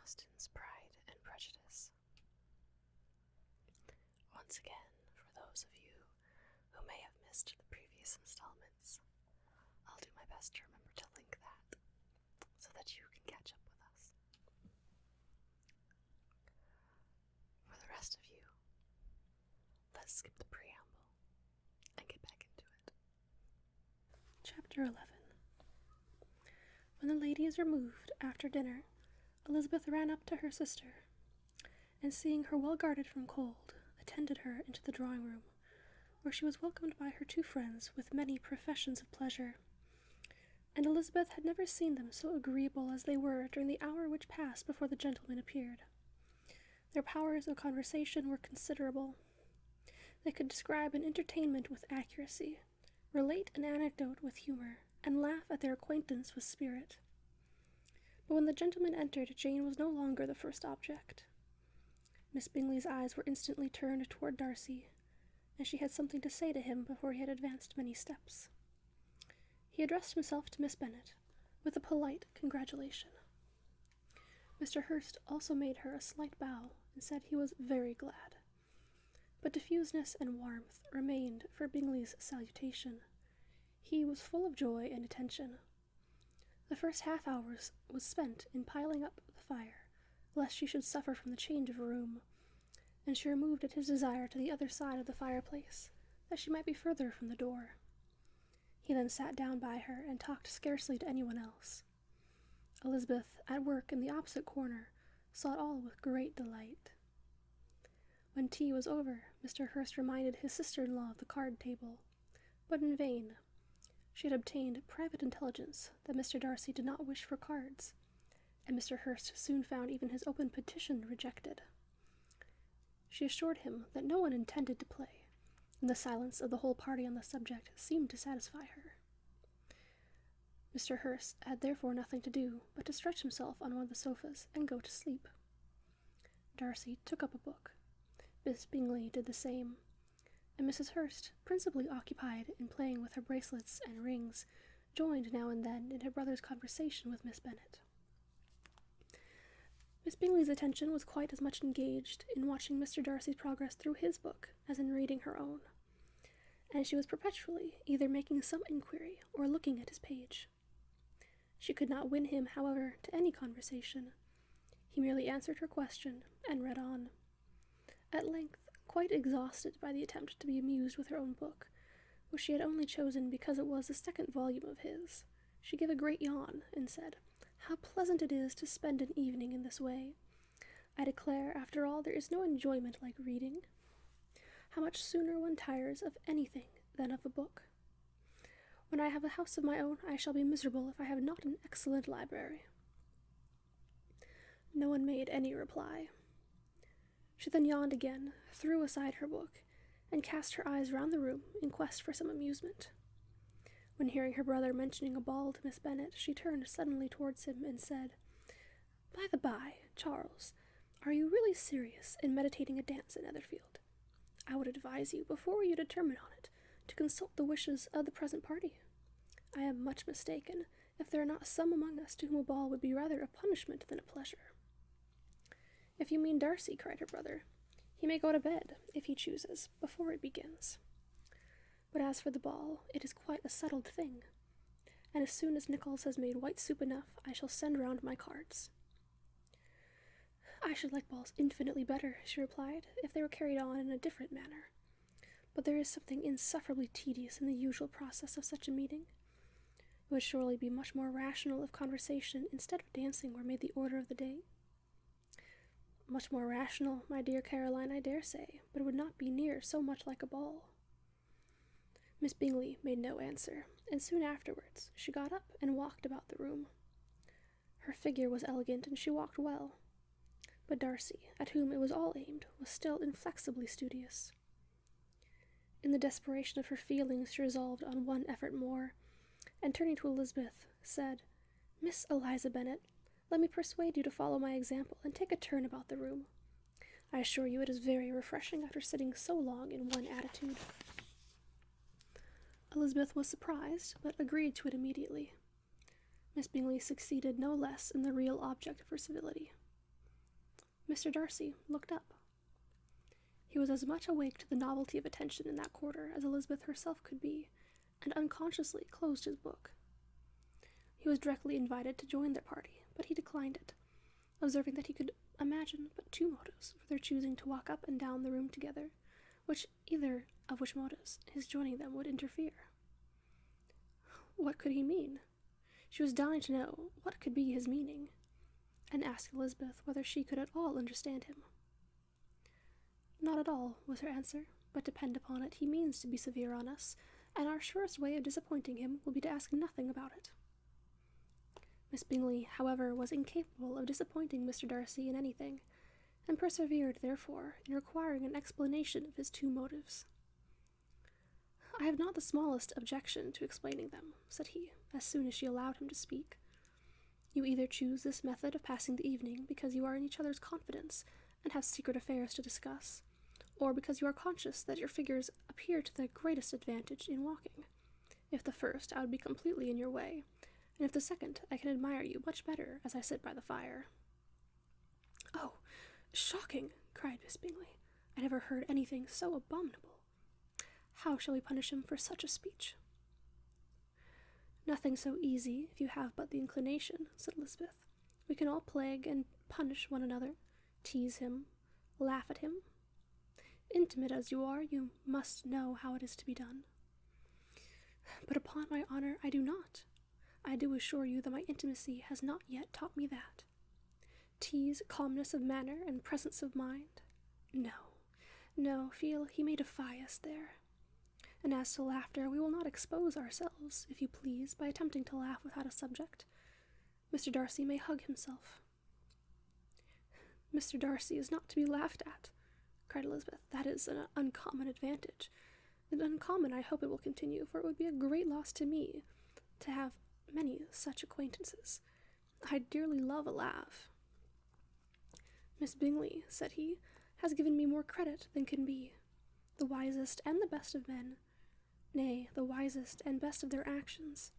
Austen's Pride and Prejudice. Once again, for those of you who may have missed the previous installments, I'll do my best to remember to link that so that you can catch up with us. For the rest of you, let's skip the preamble and get back into it. Chapter 11. When the ladies removed after dinner, Elizabeth ran up to her sister, and seeing her well guarded from cold, attended her into the drawing-room, where she was welcomed by her two friends with many professions of pleasure, and Elizabeth had never seen them so agreeable as they were during the hour which passed before the gentlemen appeared. Their powers of conversation were considerable. They could describe an entertainment with accuracy, relate an anecdote with humour, and laugh at their acquaintance with spirit. But when the gentlemen entered, Jane was no longer the first object. Miss Bingley's eyes were instantly turned toward Darcy, and she had something to say to him before he had advanced many steps. He addressed himself to Miss Bennet, with a polite congratulation. Mr. Hurst also made her a slight bow, and said he was very glad. But diffuseness and warmth remained for Bingley's salutation. He was full of joy and attention. The first half-hour was spent in piling up the fire, lest she should suffer from the change of room, and she removed at his desire to the other side of the fireplace, that she might be further from the door. He then sat down by her and talked scarcely to anyone else. Elizabeth, at work in the opposite corner, saw it all with great delight. When tea was over, Mr. Hurst reminded his sister-in-law of the card-table, but in vain. She had obtained private intelligence that Mr. Darcy did not wish for cards, and Mr. Hurst soon found even his open petition rejected. She assured him that no one intended to play, and the silence of the whole party on the subject seemed to satisfy her. Mr. Hurst had therefore nothing to do but to stretch himself on one of the sofas and go to sleep. Darcy took up a book. Miss Bingley did the same, and Mrs. Hurst, principally occupied in playing with her bracelets and rings, joined now and then in her brother's conversation with Miss Bennet. Miss Bingley's attention was quite as much engaged in watching Mr. Darcy's progress through his book as in reading her own, and she was perpetually either making some inquiry or looking at his page. She could not win him, however, to any conversation. He merely answered her question and read on. At length, quite exhausted by the attempt to be amused with her own book, which she had only chosen because it was the second volume of his, she gave a great yawn and said, "How pleasant it is to spend an evening in this way! I declare, after all, there is no enjoyment like reading. How much sooner one tires of anything than of a book. When I have a house of my own, I shall be miserable if I have not an excellent library." No one made any reply. She then yawned again, threw aside her book, and cast her eyes round the room in quest for some amusement. When hearing her brother mentioning a ball to Miss Bennet, she turned suddenly towards him and said, "By the by, Charles, are you really serious in meditating a dance at Netherfield? I would advise you, before you determine on it, to consult the wishes of the present party. I am much mistaken if there are not some among us to whom a ball would be rather a punishment than a pleasure." "If you mean Darcy," cried her brother, "he may go to bed, if he chooses, before it begins. But as for the ball, it is quite a settled thing, and as soon as Nicholas has made white soup enough, I shall send round my cards." "I should like balls infinitely better," she replied, "if they were carried on in a different manner. But there is something insufferably tedious in the usual process of such a meeting. It would surely be much more rational if conversation instead of dancing were made the order of the day." "Much more rational, my dear Caroline, I dare say, but it would not be near so much like a ball." Miss Bingley made no answer, and soon afterwards she got up and walked about the room. Her figure was elegant, and she walked well. But Darcy, at whom it was all aimed, was still inflexibly studious. In the desperation of her feelings she resolved on one effort more, and turning to Elizabeth, said, "Miss Eliza Bennet, let me persuade you to follow my example and take a turn about the room. I assure you it is very refreshing after sitting so long in one attitude." Elizabeth was surprised, but agreed to it immediately. Miss Bingley succeeded no less in the real object of her civility. Mr. Darcy looked up. He was as much awake to the novelty of attention in that quarter as Elizabeth herself could be, and unconsciously closed his book. He was directly invited to join their party, but he declined it, observing that he could imagine but two motives for their choosing to walk up and down the room together, either of which motives his joining them would interfere. What could he mean? She was dying to know what could be his meaning, and asked Elizabeth whether she could at all understand him. Not at all, was her answer, but depend upon it, he means to be severe on us, and our surest way of disappointing him will be to ask nothing about it. Miss Bingley, however, was incapable of disappointing Mr. Darcy in anything, and persevered, therefore, in requiring an explanation of his two motives. I have not the smallest objection to explaining them, said he, as soon as she allowed him to speak. You either choose this method of passing the evening because you are in each other's confidence and have secret affairs to discuss, or because you are conscious that your figures appear to the greatest advantage in walking. If the first, I would be completely in your way, and if the second, I can admire you much better as I sit by the fire. Oh, shocking, cried Miss Bingley. I never heard anything so abominable. How shall we punish him for such a speech? Nothing so easy, if you have but the inclination, said Elizabeth. We can all plague and punish one another, tease him, laugh at him. Intimate as you are, you must know how it is to be done. But upon my honor, I do not. I do assure you that my intimacy has not yet taught me that. Tease, calmness of manner, and presence of mind? No, feel he may defy us there. And as to laughter, we will not expose ourselves, if you please, by attempting to laugh without a subject. Mr. Darcy may hug himself. Mr. Darcy is not to be laughed at, cried Elizabeth. That is an uncommon advantage. And uncommon I hope it will continue, for it would be a great loss to me to have many such acquaintances. I dearly love a laugh. Miss Bingley, said he, has given me more credit than can be. The wisest and the best of men, nay, the wisest and best of their actions,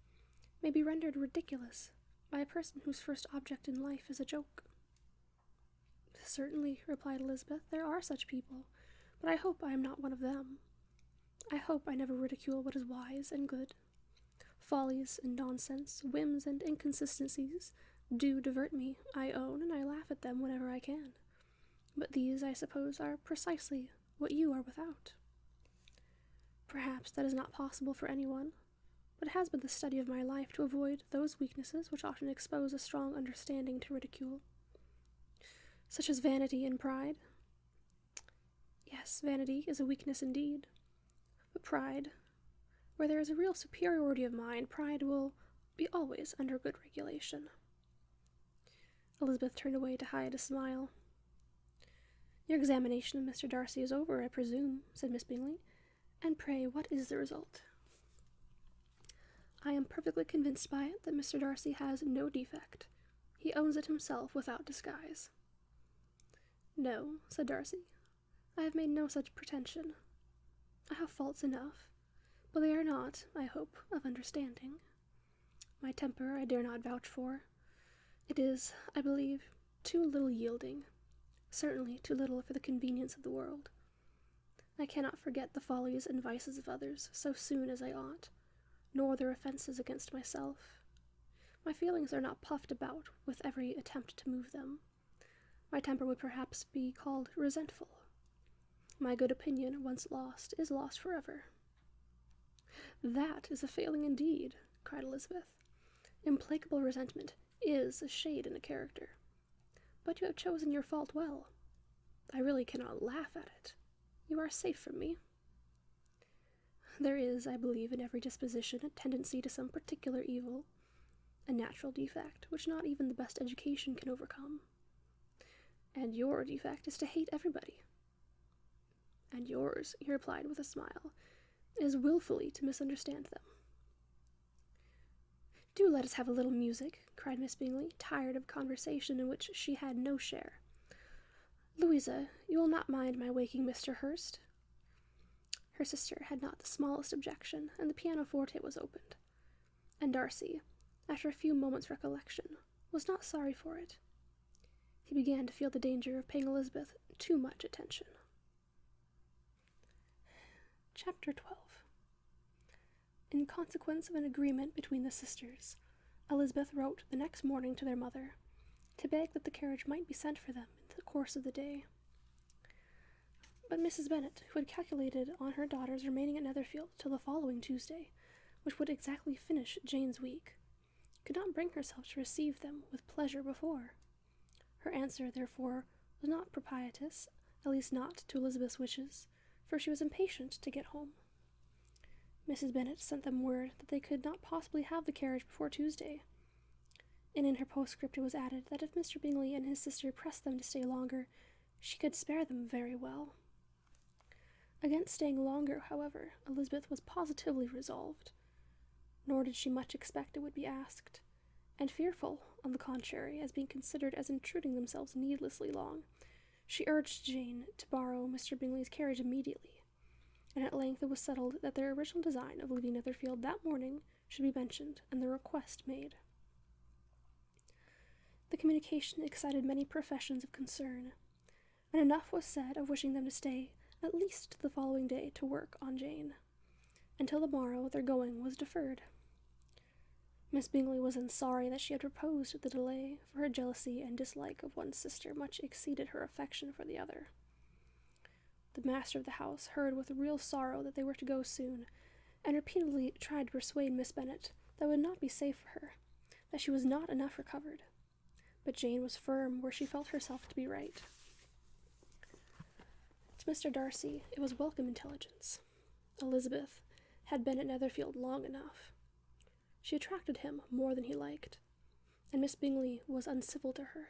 may be rendered ridiculous by a person whose first object in life is a joke. Certainly, replied Elizabeth, there are such people, but I hope I am not one of them. I hope I never ridicule what is wise and good. Follies and nonsense, whims and inconsistencies do divert me, I own, and I laugh at them whenever I can. But these, I suppose, are precisely what you are without. Perhaps that is not possible for anyone, but it has been the study of my life to avoid those weaknesses which often expose a strong understanding to ridicule. Such as vanity and pride. Yes, vanity is a weakness indeed, but pride, where there is a real superiority of mind, pride will be always under good regulation. Elizabeth turned away to hide a smile. Your examination of Mr. Darcy is over, I presume, said Miss Bingley. And pray, what is the result? I am perfectly convinced by it that Mr. Darcy has no defect. He owns it himself without disguise. No, said Darcy, I have made no such pretension. I have faults enough, but they are not, I hope, of understanding. My temper I dare not vouch for. It is, I believe, too little yielding, certainly too little for the convenience of the world. I cannot forget the follies and vices of others so soon as I ought, nor their offences against myself. My feelings are not puffed about with every attempt to move them. My temper would perhaps be called resentful. My good opinion, once lost, is lost forever. That is a failing indeed, cried Elizabeth. Implacable resentment is a shade in a character. But you have chosen your fault well. I really cannot laugh at it. You are safe from me. There is, I believe, in every disposition a tendency to some particular evil, a natural defect which not even the best education can overcome. And your defect is to hate everybody. And yours, he replied with a smile, is wilfully to misunderstand them. Do let us have a little music, cried Miss Bingley, tired of conversation in which she had no share. Louisa, you will not mind my waking Mr. Hurst? Her sister had not the smallest objection, and the pianoforte was opened. And Darcy, after a few moments' recollection, was not sorry for it. he began to feel the danger of paying Elizabeth too much attention. Chapter 12. In consequence of an agreement between the sisters, Elizabeth wrote the next morning to their mother, to beg that the carriage might be sent for them in the course of the day. But Mrs. Bennet, who had calculated on her daughters remaining at Netherfield till the following Tuesday, which would exactly finish Jane's week, could not bring herself to receive them with pleasure before. Her answer, therefore, was not propitious, at least not to Elizabeth's wishes, for she was impatient to get home. Mrs. Bennet sent them word that they could not possibly have the carriage before Tuesday, and in her postscript it was added that if Mr. Bingley and his sister pressed them to stay longer, she could spare them very well. Against staying longer, however, Elizabeth was positively resolved, nor did she much expect it would be asked, and fearful, on the contrary, as being considered as intruding themselves needlessly long, she urged Jane to borrow Mr. Bingley's carriage immediately, and at length it was settled that their original design of leaving Netherfield that morning should be mentioned, and the request made. The communication excited many professions of concern, and enough was said of wishing them to stay at least the following day to work on Jane. Until the morrow their going was deferred. Miss Bingley was then sorry that she had proposed the delay, for her jealousy and dislike of one sister much exceeded her affection for the other. The master of the house heard with real sorrow that they were to go soon, and repeatedly tried to persuade Miss Bennet that it would not be safe for her, that she was not enough recovered. But Jane was firm where she felt herself to be right. To Mr. Darcy it was welcome intelligence. Elizabeth had been at Netherfield long enough. She attracted him more than he liked, and Miss Bingley was uncivil to her,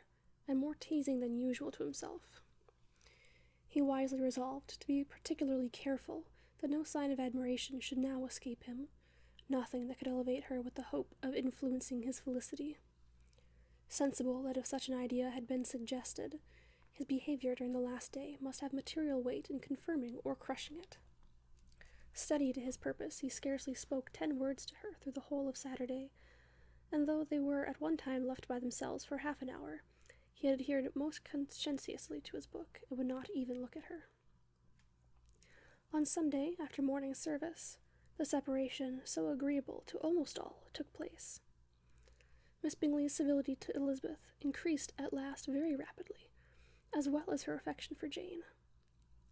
and more teasing than usual to himself. He wisely resolved to be particularly careful that no sign of admiration should now escape him, nothing that could elevate her with the hope of influencing his felicity. Sensible that if such an idea had been suggested, his behavior during the last day must have material weight in confirming or crushing it. Steady to his purpose, he scarcely spoke 10 words to her through the whole of Saturday, and though they were at one time left by themselves for half an hour, he had adhered most conscientiously to his book, and would not even look at her. On Sunday, after morning service, the separation, so agreeable to almost all, took place. Miss Bingley's civility to Elizabeth increased at last very rapidly, as well as her affection for Jane,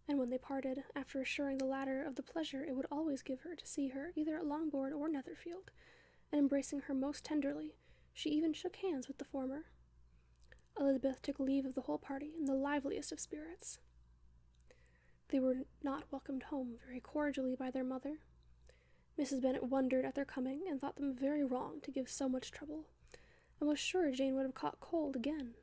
and when they parted, after assuring the latter of the pleasure it would always give her to see her either at Longbourn or Netherfield, and embracing her most tenderly, she even shook hands with the former. Elizabeth took leave of the whole party in the liveliest of spirits. They were not welcomed home very cordially by their mother. Mrs. Bennet wondered at their coming, and thought them very wrong to give so much trouble, and was sure Jane would have caught cold again.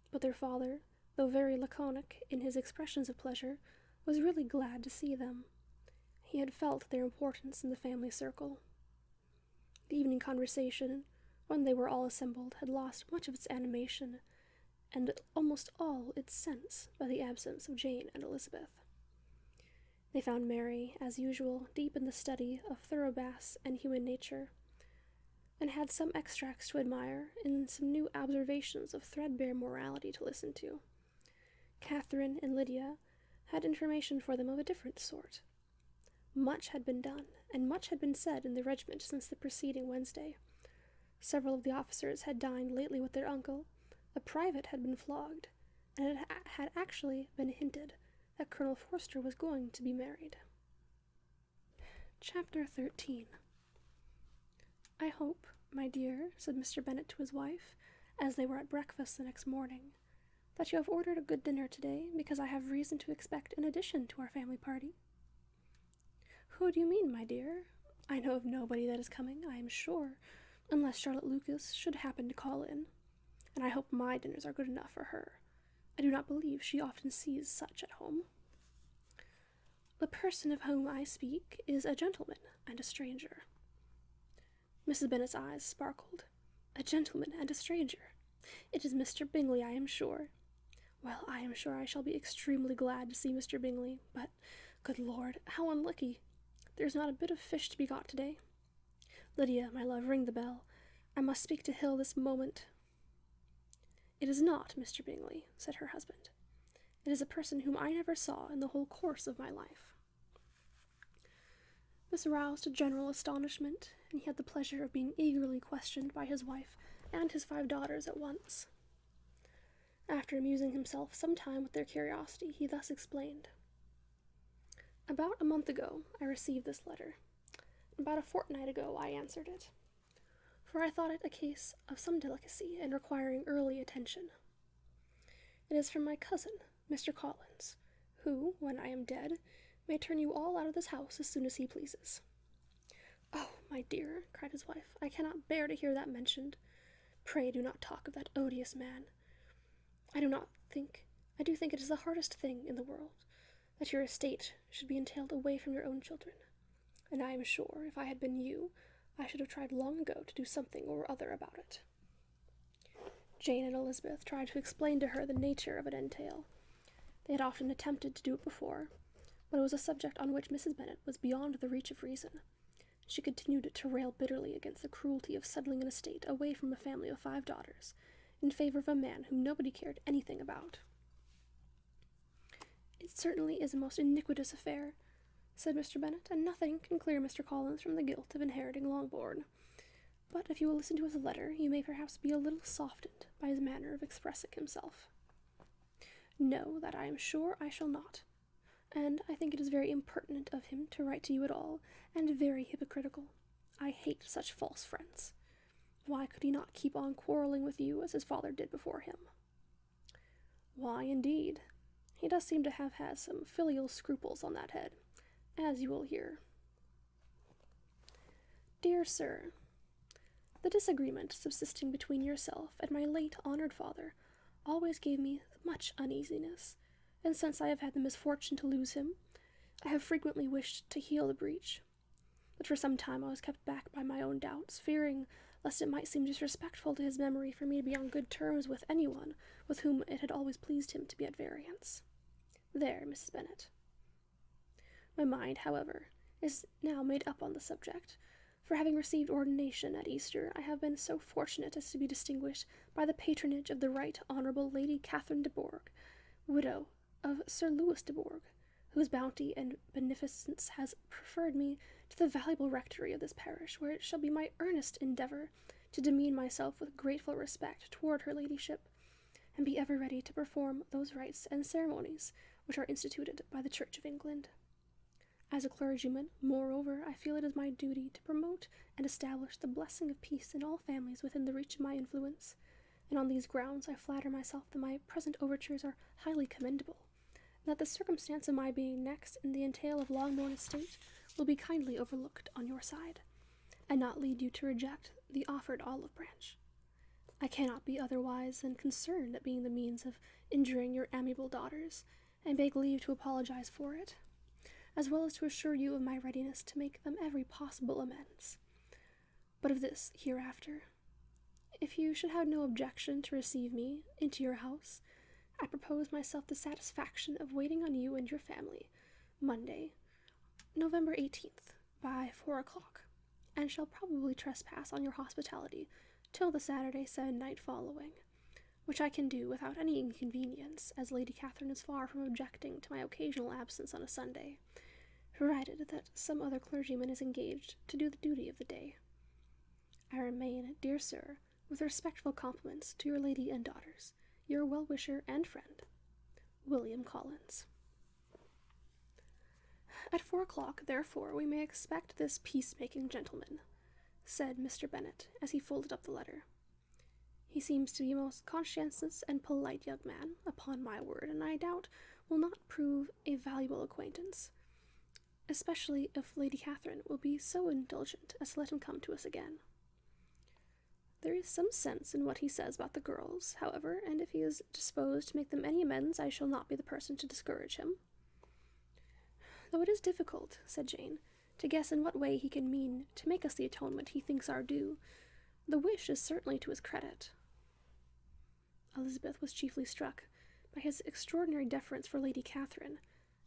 But their father, though very laconic in his expressions of pleasure, was really glad to see them. He had felt their importance in the family circle. The evening conversation, when they were all assembled, had lost much of its animation, and almost all its sense, by the absence of Jane and Elizabeth. They found Mary, as usual, deep in the study of Thoroughbass and human nature, and had some extracts to admire, and some new observations of threadbare morality to listen to. Catherine and Lydia had information for them of a different sort. Much had been done, and much had been said in the regiment since the preceding Wednesday. Several of the officers had dined lately with their uncle, a private had been flogged, and it had actually been hinted that Colonel Forster was going to be married. Chapter 13. "I hope, my dear," said Mr. Bennet to his wife, as they were at breakfast the next morning, "that you have ordered a good dinner today, because I have reason to expect an addition to our family party." "Who do you mean, my dear? I know of nobody that is coming, I am sure, unless Charlotte Lucas should happen to call in, and I hope my dinners are good enough for her. I do not believe she often sees such at home." "The person of whom I speak is a gentleman and a stranger." Mrs. Bennet's eyes sparkled. "A gentleman and a stranger! It is Mr. Bingley, I am sure. Well, I am sure I shall be extremely glad to see Mr. Bingley, but, good Lord, how unlucky! There is not a bit of fish to be got today. Lydia, my love, ring the bell. I must speak to Hill this moment." "It is not Mr. Bingley," said her husband. "It is a person whom I never saw in the whole course of my life." This aroused a general astonishment, and he had the pleasure of being eagerly questioned by his wife and his 5 daughters at once. After amusing himself some time with their curiosity, he thus explained: "About a month ago I received this letter. About a fortnight ago I answered it, for I thought it a case of some delicacy and requiring early attention. It is from my cousin, Mr. Collins, who, when I am dead, may turn you all out of this house as soon as he pleases." "Oh, my dear," cried his wife, "I cannot bear to hear that mentioned. Pray do not talk of that odious man. I do think it is the hardest thing in the world, that your estate should be entailed away from your own children, and I am sure, if I had been you, I should have tried long ago to do something or other about it." Jane and Elizabeth tried to explain to her the nature of an entail. They had often attempted to do it before, but it was a subject on which Mrs. Bennet was beyond the reach of reason. She continued to rail bitterly against the cruelty of settling an estate away from a family of 5 daughters, in favor of a man whom nobody cared anything about. "It certainly is a most iniquitous affair," said Mr. Bennet, "and nothing can clear Mr. Collins from the guilt of inheriting Longbourn. But if you will listen to his letter, you may perhaps be a little softened by his manner of expressing himself." "No, that I am sure I shall not. And I think it is very impertinent of him to write to you at all, and very hypocritical. I hate such false friends. Why could he not keep on quarrelling with you as his father did before him?" "Why, indeed? He does seem to have had some filial scruples on that head, as you will hear. Dear Sir, the disagreement subsisting between yourself and my late honoured father always gave me much uneasiness, and since I have had the misfortune to lose him, I have frequently wished to heal the breach. But for some time I was kept back by my own doubts, fearing lest it might seem disrespectful to his memory for me to be on good terms with anyone with whom it had always pleased him to be at variance. There, Mrs. Bennet. My mind, however, is now made up on the subject, for having received ordination at Easter, I have been so fortunate as to be distinguished by the patronage of the Right Honourable Lady Catherine de Bourgh, widow of Sir Louis de Bourgh, whose bounty and beneficence has preferred me to the valuable rectory of this parish, where it shall be my earnest endeavour to demean myself with grateful respect toward her ladyship, and be ever ready to perform those rites and ceremonies which are instituted by the Church of England. As a clergyman, moreover, I feel it is my duty to promote and establish the blessing of peace in all families within the reach of my influence, and on these grounds I flatter myself that my present overtures are highly commendable, and that the circumstance of my being next in the entail of Longbourn estate will be kindly overlooked on your side, and not lead you to reject the offered olive branch. I cannot be otherwise than concerned at being the means of injuring your amiable daughters, and beg leave to apologize for it, as well as to assure you of my readiness to make them every possible amends. But of this hereafter. If you should have no objection to receive me into your house, I propose myself the satisfaction of waiting on you and your family, Monday, November 18th, by 4 o'clock, and shall probably trespass on your hospitality till the Saturday se'nnight following, which I can do without any inconvenience, as Lady Catherine is far from objecting to my occasional absence on a Sunday, provided that some other clergyman is engaged to do the duty of the day. I remain, dear sir, with respectful compliments to your lady and daughters, your well-wisher and friend, William Collins. At 4 o'clock, therefore, we may expect this peacemaking gentleman, said Mr. Bennet, as he folded up the letter. He seems to be a most conscientious and polite young man, upon my word, and I doubt will not prove a valuable acquaintance, especially if Lady Catherine will be so indulgent as to let him come to us again. There is some sense in what he says about the girls, however, and if he is disposed to make them any amends, I shall not be the person to discourage him. Though it is difficult, said Jane, to guess in what way he can mean to make us the atonement he thinks our due, the wish is certainly to his credit. Elizabeth was chiefly struck by his extraordinary deference for Lady Catherine,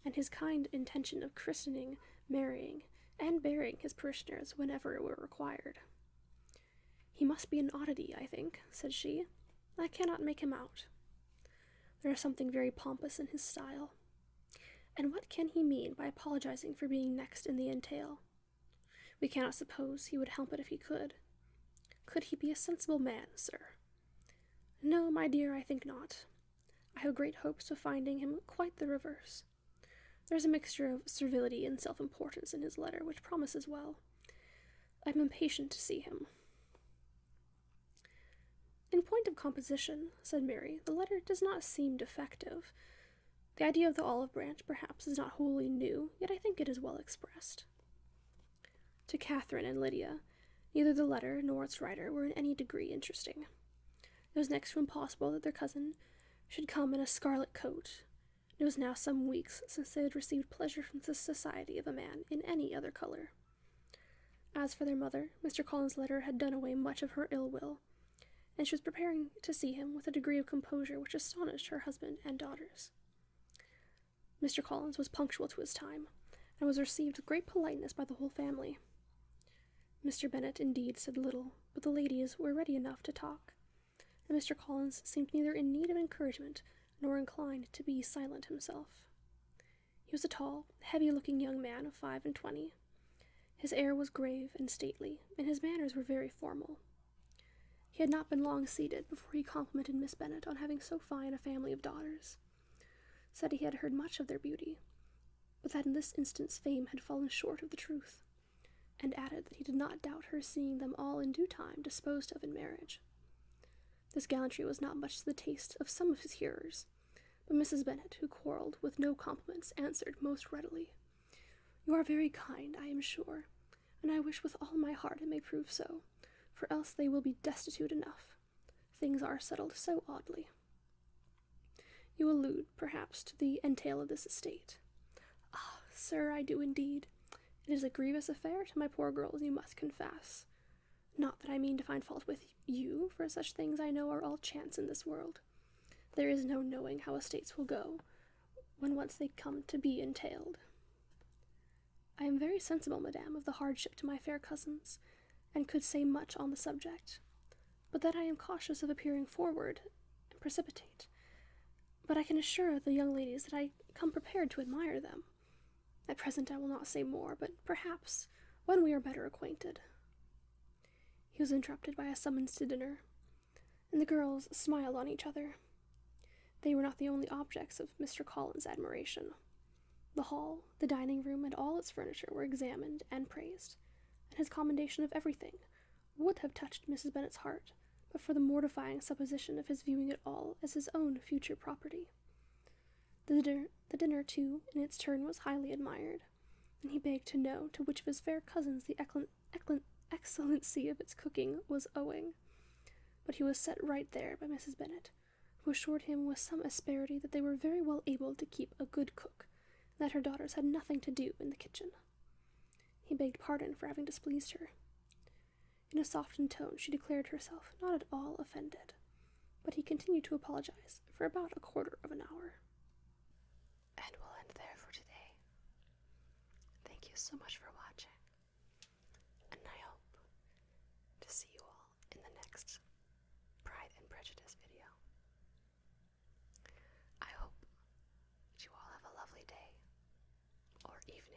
and his kind intention of christening, marrying, and burying his parishioners whenever it were required. He must be an oddity, I think, said she. I cannot make him out. There is something very pompous in his style. And what can he mean by apologizing for being next in the entail? We cannot suppose he would help it if he could. Could he be a sensible man, sir? No, my dear, I think not. I have great hopes of finding him quite the reverse. There is a mixture of servility and self-importance in his letter which promises well. I am impatient to see him. In point of composition, said Mary, the letter does not seem defective. The idea of the olive branch perhaps is not wholly new, yet I think it is well expressed. To Catherine and Lydia, neither the letter nor its writer were in any degree interesting. It was next to impossible that their cousin should come in a scarlet coat. It was now some weeks since they had received pleasure from the society of a man in any other color. As for their mother, Mr. Collins's letter had done away much of her ill will, and she was preparing to see him with a degree of composure which astonished her husband and daughters. Mr. Collins was punctual to his time, and was received with great politeness by the whole family. Mr. Bennet indeed said little, but the ladies were ready enough to talk, and Mr. Collins seemed neither in need of encouragement nor inclined to be silent himself. He was a tall, heavy-looking young man of 25. His air was grave and stately, and his manners were very formal. He had not been long seated before he complimented Miss Bennet on having so fine a family of daughters, said he had heard much of their beauty, but that in this instance fame had fallen short of the truth, and added that he did not doubt her seeing them all in due time disposed of in marriage. This gallantry was not much to the taste of some of his hearers, but Mrs. Bennet, who quarrelled with no compliments, answered most readily, "You are very kind, I am sure, and I wish with all my heart it may prove so, for else they will be destitute enough. Things are settled so oddly. You allude, perhaps, to the entail of this estate. Ah, sir, I do indeed. It is a grievous affair to my poor girls, you must confess. Not that I mean to find fault with you, for such things I know are all chance in this world. There is no knowing how estates will go, when once they come to be entailed. I am very sensible, madam, of the hardship to my fair cousins, and could say much on the subject, but that I am cautious of appearing forward and precipitate. But I can assure the young ladies that I come prepared to admire them. At present I will not say more, but perhaps when we are better acquainted." He was interrupted by a summons to dinner, and the girls smiled on each other. They were not the only objects of Mr. Collins's admiration. The hall, the dining room, and all its furniture were examined and praised, and his commendation of everything would have touched Mrs. Bennet's heart, but for the mortifying supposition of his viewing it all as his own future property. The dinner, too, in its turn was highly admired, and he begged to know to which of his fair cousins the excellency of its cooking was owing. But he was set right there by Mrs. Bennet, who assured him with some asperity that they were very well able to keep a good cook, and that her daughters had nothing to do in the kitchen. He begged pardon for having displeased her. In a softened tone she declared herself not at all offended, but he continued to apologize for about a quarter of an hour. And we'll end there for today. Thank you so much for watching, and I hope to see you all in the next Pride and Prejudice video. I hope that you all have a lovely day, or evening,